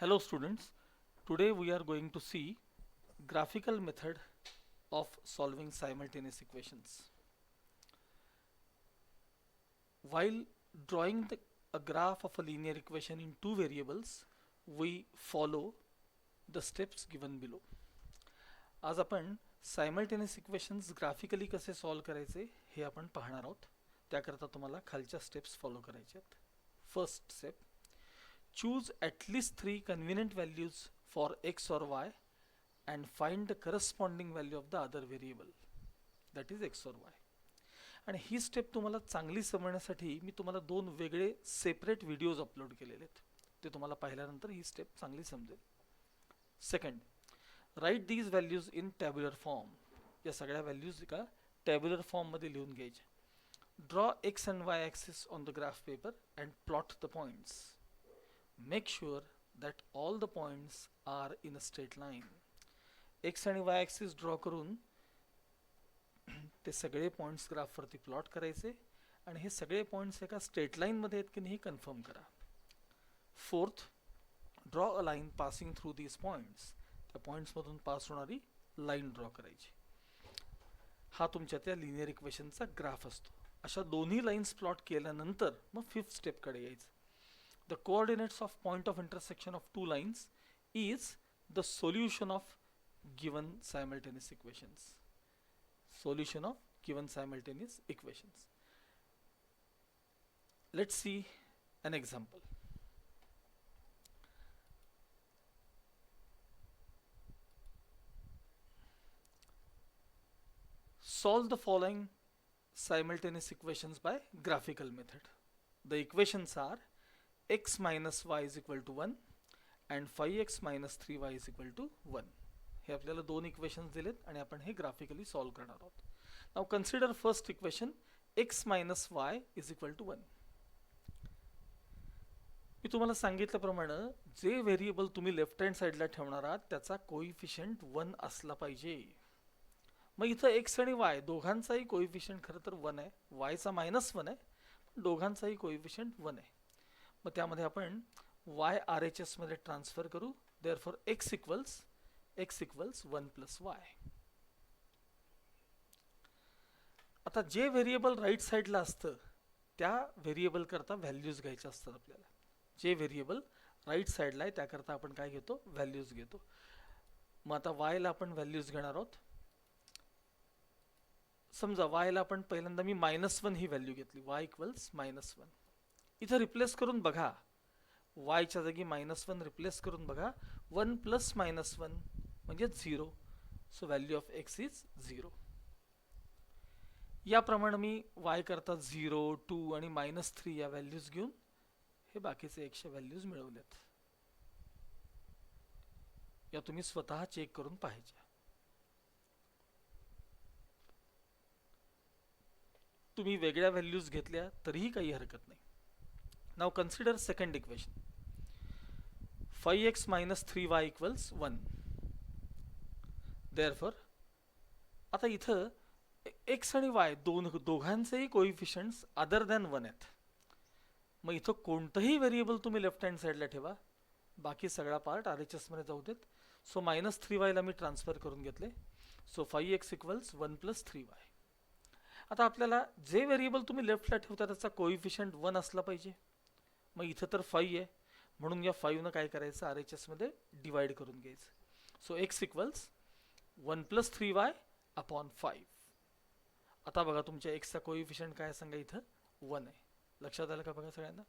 Hello students, today we are going to see graphical method of solving simultaneous equations. While drawing a graph of a linear equation in two variables, we follow the steps given below. आज आपण simultaneous equations graphically कसे solve करायचे हे आपण पाहणार आहोत. त्याकरता तुम्हाला खालच्या स्टेप्स फॉलो करायचे आहेत. First step, choose at least 3 convenient values for x or y and find the corresponding value of the other variable, that is x or y. आणि ही स्टेप तुम्हाला चांगली समजण्यासाठी मी तुम्हाला दोन वेगळे सेपरेट व्हिडिओज अपलोड केलेले आहेत. ते तुम्हाला पाहिल्यानंतर ही स्टेप चांगली समजेल. Second, right these values in tabular form. या सगळ्या व्हॅल्यूज एका टॅब्युलर फॉर्ममध्ये लिहून घ्यायच्या. Draw x and y axis on the graph paper and plot the points. Make sure that all the points are in a straight line. X आणि y axis draw करून ते सगळे पॉइंट्स ग्राफवरती प्लॉट करायचे आणि हे सगळे पॉइंट्स एका straight line मध्ये आहेत की नाही कन्फर्म करा. Fourth, draw a line passing through these points. त्या पॉइंट्स मधून पास होणारी लाईन ड्रॉ करायची. हा तुमच्या त्या लिनियर इक्वेशनचा ग्राफ असतो. अशा दोन्ही लाईन्स प्लॉट केल्यानंतर मग फिफ्थ स्टेप कडे यायचं. The coordinates of point of intersection of two lines is the solution of given simultaneous equations. Solution of given simultaneous equations. Let's see an example. Solve the following simultaneous equations by graphical method. The equations are x minus y is equal to 1 and 5x minus 3y is equal to 1. हे आपल्याला दोन equations दिलेत आणि आपण हे graphically solve करणार आहोत. Now consider first equation x minus y is equal to 1. मी तुम्हाला सांगितल्याप्रमाणे जे व्हेरिएबल तुम्ही लेफ्ट हँड साइडला ठेवणार आहात त्याचा कोइफिशियंट 1 असला पाहिजे. मग इथं x आणि y दोघांचाही कोइफिशियंट खरं तर 1 आहे. y चा -1 आहे, पण दोघांचाही कोइफिशियंट 1 आहे. मग त्यामध्ये आपण y RHS मध्ये ट्रान्सफर करू. Therefore x equals 1 plus y. आता जे व्हेरिएबल राईट साइडला असतं त्या व्हेरिएबल करता व्हॅल्यूज घ्यायच्या असतात आपल्याला. जे व्हेरिएबल राईट साइडला आहे त्याकरता आपण काय घेतो, व्हॅल्यूज घेतो. मग आता y ला आपण व्हॅल्यूज घेणार आहोत. समजा y ला आपण पहिल्यांदा मी -1 ही व्हॅल्यू घेतली. y equals -1. इथं रिप्लेस करून बघा, y च्या जागी -1 रिप्लेस करून बघा. 1 प्लस -1 म्हणजे 0. So value of x is 0. याप्रमाणे मी y करता 0, 2 आणि -3 या व्हॅल्यूज घेऊन हे बाकीचे x च्या व्हॅल्यूज मिळवल्यात. या तुम्ही स्वतः चेक करून पाहायच्या. तुम्ही वेगळ्या व्हॅल्यूज घेतल्या तरीही काही हरकत नाही. Now consider second equation. 5x minus 3y equals 1. Therefore, आता इथं x आणि y दोघांचेही कोइफिशियंट्स अदर दॅन 1 आहेत. मग इथं कोणतंही व्हेरिएबल तुम्ही लेफ्ट हँड साइडला ठेवा, बाकी सगळा पार्ट RHS मध्ये जाऊ देत. सो -3y ला मी ट्रान्सफर करून घेतले. So 5x equals 1 plus 3y. आता आपल्याला जे व्हेरिएबल तुम्ही लेफ्टला ठेवता त्याचा कोइफिशियंट 1 असला पाहिजे. मग इथं तर 5 आहे म्हणून या 5 न काय करायचं, RHS मध्ये डिवाइड करून घ्यायचं. So x equals 1 plus 3y upon 5. आता बघा तुमच्या x चा कोइफिशियंट काय सांगा, इथं 1 आहे. लक्षात आलं का बघा सगळ्यांना?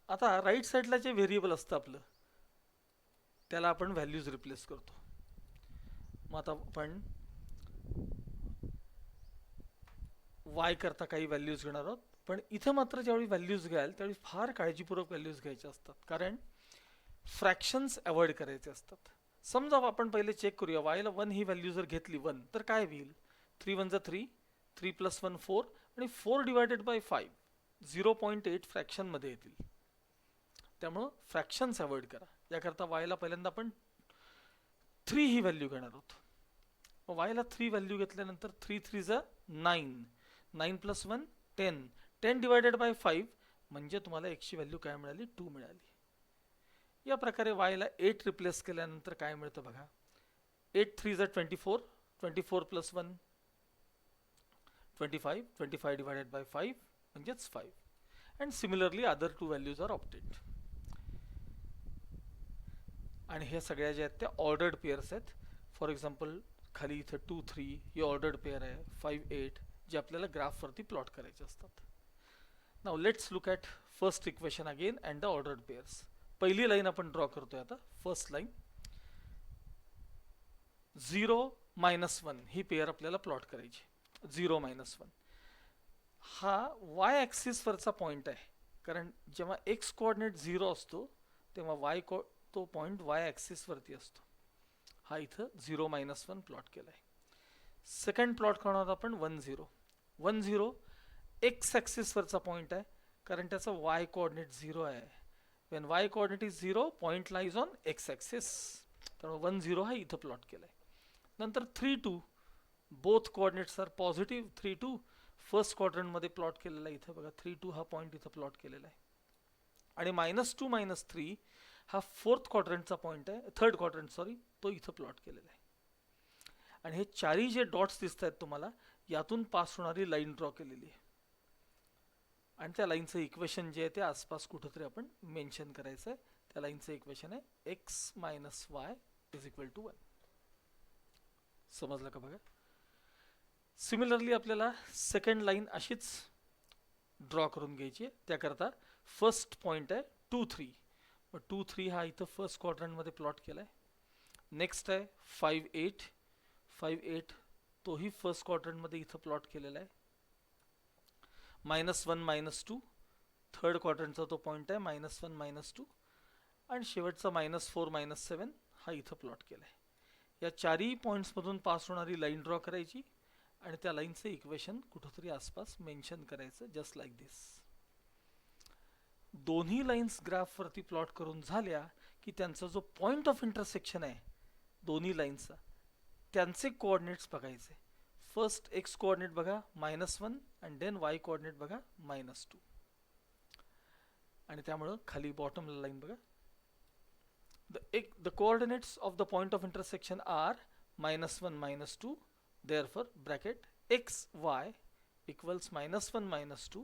आता राईट साइडला जे व्हेरिएबल असतं आपलं त्याला आपण व्हॅल्यूज रिप्लेस करतो. मग आता आपण y करता काही व्हॅल्यूज घेणार आहोत. पण इथं मात्र ज्यावेळी व्हॅल्यूज घ्याल त्यावेळी फार काळजीपूर्वक व्हॅल्यूज घ्यायच्या असतात, कारण फ्रॅक्शन्स अवॉइड करायचे असतात. समजा आपण पहिले चेक करूया, y ला 1 ही व्हॅल्यू जर घेतली 1 तर काय होईल. 3 1 3, 3 प्लस 1 4 आणि 4 डिवायडेड बाय 5 0.8 फ्रॅक्शन मध्ये येतील. त्यामुळं फ्रॅक्शन्स अवॉइड करा. याकरता y ला पहिल्यांदा आपण 3 ही व्हॅल्यू घेणार आहोत. y ला 3 व्हॅल्यू घेतल्यानंतर 3 3 9, 9 plus 1 10, 10 divided by 5 म्हणजे तुम्हाला एक्सची व्हॅल्यू काय मिळाली, 2 मिळाली. या प्रकारे वायला 8 रिप्लेस केल्यानंतर काय मिळतं बघा. 8 3 is 24, 24 plus 1 25, 25 divided by 5 म्हणजेच 5. and similarly other two values are obtained. आणि हे सगळ्या ज्या आहेत त्या ऑर्डर्ड पेअर्स आहेत. फॉर एक्झाम्पल खाली इथं 2 3 ही ऑर्डर्ड पेअर आहे, 5 8 जे आपल्याला ग्राफवरती प्लॉट करायचे असतात. Now let's look at first equation again and the ordered pairs. पहिली लाईन आपण ड्रॉ करतोय आता. फर्स्ट लाईन 0 -1 ही पेअर आपल्याला प्लॉट करायची. 0 -1 हा वाय ॲक्सिसवरचा पॉईंट आहे, कारण जेव्हा एक्स कोऑर्डिनेट 0 असतो तेव्हा वाय तो पॉईंट वाय ॲक्सिसवरती असतो. हा इथं 0 -1 प्लॉट केला आहे. सेकंड प्लॉट करणार आपण 1 0. 1 0 एक्स ॲक्सिसवरचा पॉईंट आहे, कारण त्याचा वाय कोऑर्डिनेट 0 आहे. Wien Y coordinate is 0 point lies on x axis. त्यामुळे 1 0 हा इथं प्लॉट केला आहे. नंतर 3 2 both coordinates are positive. 3 2 first क्वाड्रंटमध्ये प्लॉट केलेला आहे. इथं बघा 3 2 हा पॉईंट इथं प्लॉट केलेला आहे. आणि -2 -3 हा फोर्थ क्वाड्रंटचा पॉईंट आहे, थर्ड क्वाड्रंट सॉरी, तो इथं प्लॉट केलेला आहे. आणि हे चारही जे डॉट्स दिसत आहेत तुम्हाला, यातून पास होणारी लाईन ड्रॉ केलेली आहे. आणि त्या लाईनचं इक्वेशन जे आहे ते आसपास कुठंतरी आपण मेन्शन करायचं आहे. त्या लाईनचं इक्वेशन आहे x - y = 1. समजलं का बघा. सिमिलरली आपल्याला सेकंड लाईन अशीच ड्रॉ करून घ्यायची आहे. त्याकरता फर्स्ट पॉईंट आहे 2 3. मग 2 3 हा इथं फर्स्ट क्वाड्रंटमध्ये प्लॉट केला आहे. नेक्स्ट आहे 5 8. 5 8 तोही फर्स्ट क्वाड्रंटमध्ये इथं प्लॉट केलेला आहे. -1 -2 थर्ड क्वाड्रंटचा तो पॉईंट आहे, -1 -2. आणि शेवटचा -4 -7 हा इथं प्लॉट केला आहे. या चारही पॉईंट्समधून पास होणारी लाईन ड्रॉ करायची आणि त्या लाईनचं इक्वेशन कुठंतरी आसपास मेन्शन करायचं, जस्ट लाईक दिस. दोन्ही लाईन्स ग्राफवरती प्लॉट करून झाल्या की त्यांचा जो पॉईंट ऑफ इंटरसेक्शन आहे दोन्ही लाईन्सचा, त्यांचे कोऑर्डिनेट्स बघायचे. फर्स्ट एक्स कोऑर्डिनेट बघा -1 आणि देन वाय कोऑर्डिनेट बघा -2. आणि त्यामुळं खाली बॉटमला लाईन बघा. The coordinates of the point of intersection are -1 -2. Therefore bracket x y equals -1 -2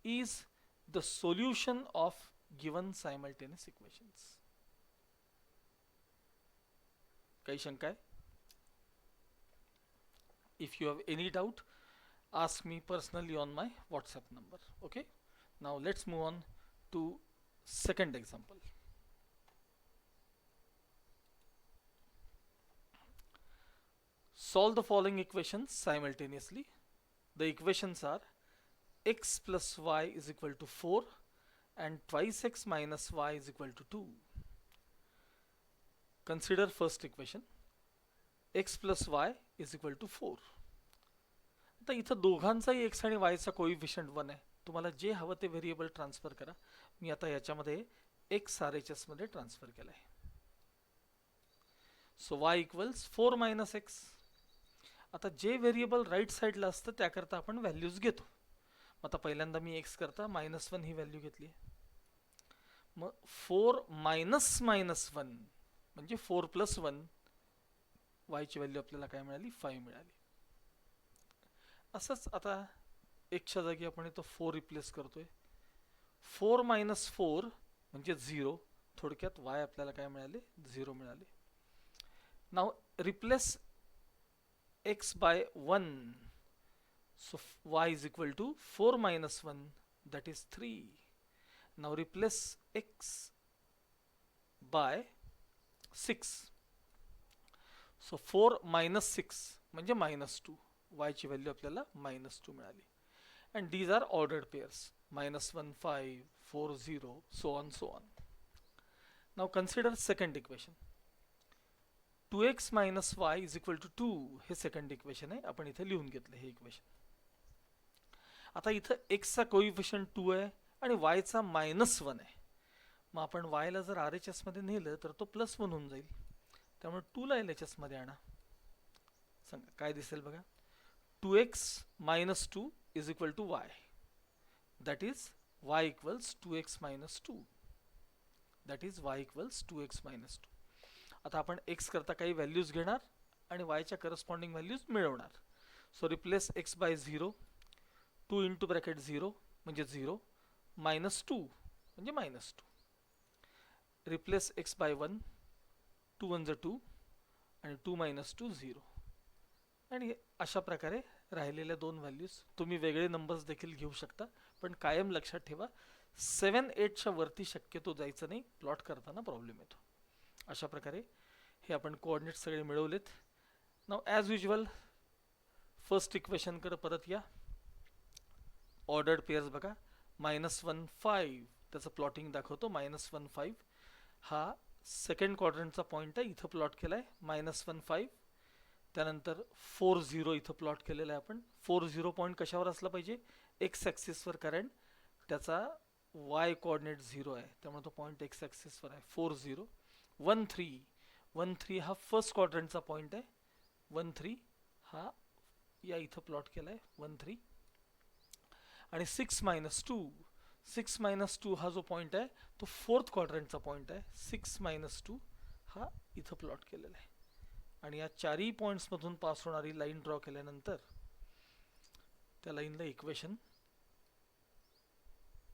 is the solution of given simultaneous equations. काही शंका आहे? If you have any doubt, ask me personally on my WhatsApp number. Okay. Now let's move on to second example. Solve the following equations simultaneously. The equations are x plus y is equal to 4 and twice x minus y is equal to 2. Consider first equation. x plus y is equal to 4. आता इथं दोघांचाही x आणि y चा coefficient 1 आहे. तुम्हाला जे हवं ते व्हेरिएबल ट्रान्सफर करा. मी आता याच्यामध्ये x RHS मध्ये ट्रान्सफर केला आहे. So y equals 4 minus x. आता जे व्हेरिएबल राईट साईडला असतं त्याकरता आपण व्हॅल्यूज घेतो. आता पहिल्यांदा मी x करता -1 ही व्हॅल्यू घेतली. मग 4 मायनस -1 म्हणजे 4 + 1, y ची व्हॅल्यू आपल्याला काय मिळाली, 5 मिळाली. असंच आता x च्या जागी आपण इथं 4 रिप्लेस करतोय. 4 - 4 म्हणजे 0. थोडक्यात y आपल्याला काय मिळाले, 0 मिळाले. Now replace x by 1. So y is equal to 4 minus 1, that is 3. Now replace x by 6. So 4 minus 6 म्हणजे -2. y ची व्हॅल्यू आपल्याला -2 मिळाली. And these are ordered pairs. -1 5 4 0 so on so on. Now consider second equation. 2x minus y is equal to 2 हे second equation आहे. आपण इथे लिहून घेतलं हे इक्वेशन. आता इथं x चा कोइफिशियंट 2 आहे आणि y चा -1 आहे. मग आपण y ला जर RHS मध्ये नेलं तर तो +1 होऊन जाईल. त्यामुळे 2 ला LHS मध्ये आणा. सांगा काय दिसेल बघा. 2x - 2 is equal to y. That is y equals 2x minus 2. That is y equals 2x minus 2. आता आपण x करता काही व्हॅल्यूज घेणार आणि y च्या करस्पॉन्डिंग व्हॅल्यूज मिळवणार. So replace x by 0, 2 into bracket 0 म्हणजे 0, मायनस 2 म्हणजे मायनस 2. रिप्लेस x बाय 1, 2 1 2 आणि 2 minus 2 0. आणि अशा प्रकारे राहिलेल्या दोन व्हॅल्यूज तुम्ही वेगळे नंबर्स देखील घेऊ शकता, पण कायम लक्षात ठेवा 7 8 च्या वरती शक्यतो जायचं नाही, प्लॉट करताना प्रॉब्लेम येतो. अशा प्रकारे हे आपण कोऑर्डिनेट सगळे मिळवलेत. नाव ॲज युजल फर्स्ट इक्वेशनकडे परत या. ऑर्डर्ड पेअर्स बघा, -1 5 त्याचं प्लॉटिंग दाखवतो. -1 5 हा सेकंड क्वाड्रंटचा पॉईंट आहे, इथं प्लॉट केला आहे -1 5. त्यानंतर 4 0 इथं प्लॉट केलेला आहे आपण. 4 0 पॉईंट कशावर असला पाहिजे? एक्स ॲक्सिसवर, कारण त्याचा वाय कोऑर्डिनेट 0 आहे, त्यामुळे तो पॉईंट एक्स ॲक्सिसवर आहे. 4 0 1 3 हा फर्स्ट क्वाड्रंटचा पॉईंट आहे. 1 3 हा या इथं प्लॉट केला आहे 1 3. आणि 6 minus 2 हा जो पॉईंट आहे तो फोर्थ क्वाड्रंटचा पॉईंट आहे. 6 minus 2 हा इथं प्लॉट केलेला आहे. आणि या चारही पॉईंट्समधून पास होणारी लाईन ड्रॉ केल्यानंतर त्या लाईनला equation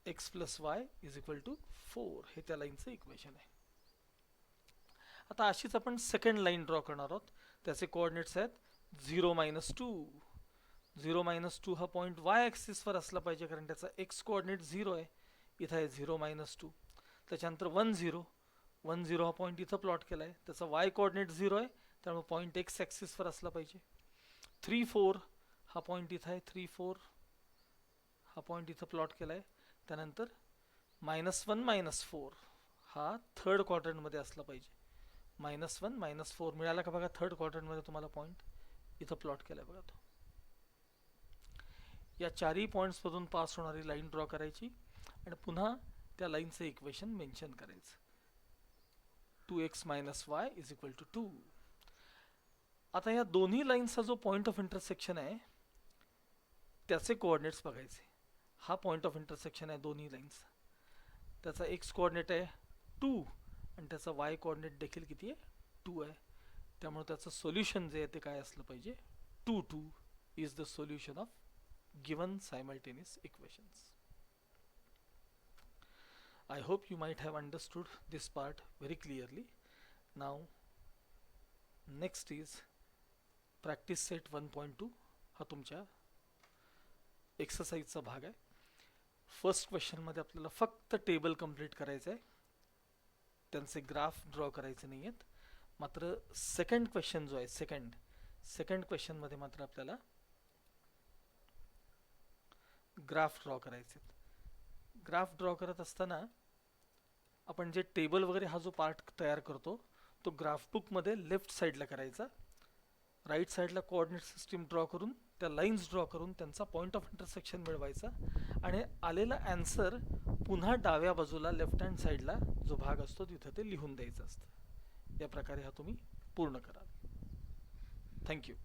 x plus y is equal to 4 हे त्या लाईनचं इक्वेशन आहे. आता अशीच आपण सेकंड लाईन ड्रॉ करणार आहोत. त्याचे कोऑर्डिनेट्स आहेत 0 minus 2. 0 minus 2 हा पॉईंट वाय ॲक्सिसवर असला पाहिजे, कारण त्याचा एक्स कोऑर्डिनेट 0 आहे. इथं आहे 0 minus 2. त्याच्यानंतर 1 0 हा पॉईंट इथं प्लॉट केला आहे, त्याचा वाय कोऑर्डिनेट 0 आहे, त्यामुळे पॉईंट एक्स ॲक्सिसवर असला पाहिजे. 3 4 हा पॉईंट इथं आहे. 3 4 हा पॉईंट इथं प्लॉट केला आहे. त्यानंतर -1 -4 हा थर्ड क्वाड्रंटमध्ये असला पाहिजे. -1 -4 मिळाला का बघा? थर्ड क्वाड्रंटमध्ये तुम्हाला पॉईंट इथं प्लॉट केला आहे बघा तो. या चारही पॉईंट्समधून पास होणारी लाईन ड्रॉ करायची आणि पुन्हा त्या लाईनचं इक्वेशन मेन्शन करायचं. 2x minus y is equal to 2. आता या दोन्ही लाईन्सचा जो पॉईंट ऑफ इंटरसेक्शन आहे त्याचे कोऑर्डिनेट्स बघायचे. हा पॉईंट ऑफ इंटरसेक्शन आहे दोन्ही लाईन्स. त्याचा एक्स कोऑर्डिनेट आहे 2 आणि त्याचा वाय कोऑर्डिनेट देखील किती आहे? 2 आहे. त्यामुळे त्याचं सोल्युशन जे आहे ते काय असलं पाहिजे? 2 2 is the solution of given simultaneous equations. I hope you might have understood this part very clearly. Now next is practice set 1.2. हा तुमच्या एक्सरसाइजचा भाग आहे. फर्स्ट क्वेश्चन मध्ये आपल्याला फक्त टेबल कंप्लीट करायचं आहे, त्यांचे ग्राफ ड्रॉ करायचे नाही आहेत. मात्र सेकंड क्वेश्चन जो आहे सेकंड क्वेश्चन मध्ये मात्र आपल्याला ग्राफ ड्रॉ करायचे. ग्राफ ड्रॉ करत असताना आपण जे टेबल वगैरे हा जो पार्ट तयार करतो तो ग्राफ बुकमध्ये लेफ्ट साईडला करायचा. राईट साईडला कोऑर्डिनेट सिस्टीम ड्रॉ करून त्या लाईन्स ड्रॉ करून त्यांचा पॉईंट ऑफ इंटरसेक्शन मिळवायचा आणि आलेला आन्सर पुन्हा डाव्या बाजूला लेफ्ट हँड साईडला जो भाग असतो तिथे ते लिहून द्यायचं असतं. या प्रकारे हा तुम्ही पूर्ण कराल. थँक्यू.